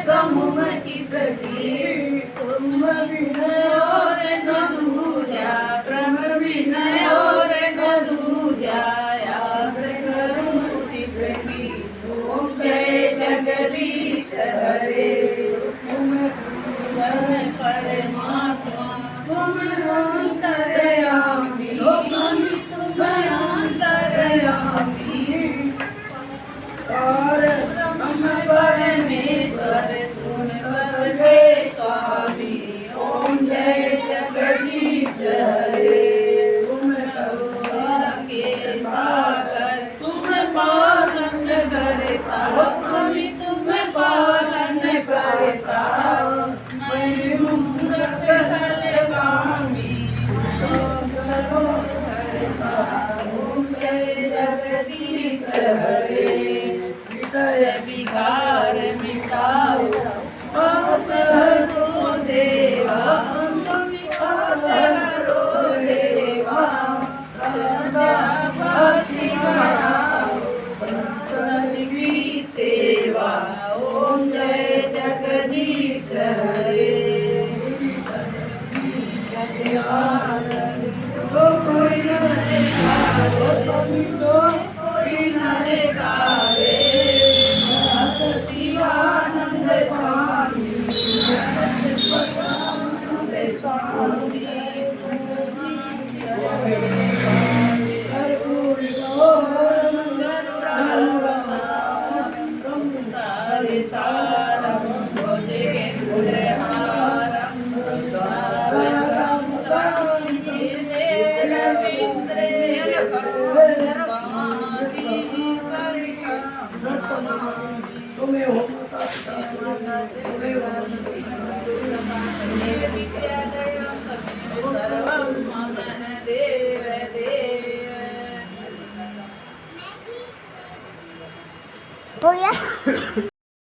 ब्रह्म की सखी तुम विनय और न दूजा ब्रह्म विनय और न दूजा आस करूं जिसकी ओम जय जगदीश हरे तुम परमात्मा तुम अंतर्यामी तुम अंतर्यामी और हम परमेश्वर तुम सर्वे स्वामी ओम जय जगदीश हरे तुम करुणा के सागर तुम पालन करता स्वामी तुम पालन करता मैं मूर्ख हलवामी करो करता ओम जय जगदीश हरे विषय विकार मिटाओ पाप हरो देवा विकार हरो देवा सदा भक्ति कराओ संतन की सेवा ओम जय जगदीश हरे कोई न गावे शिवानंद स्वामी स्वामी सारे सारम बोले तुम्हें हो हो गया।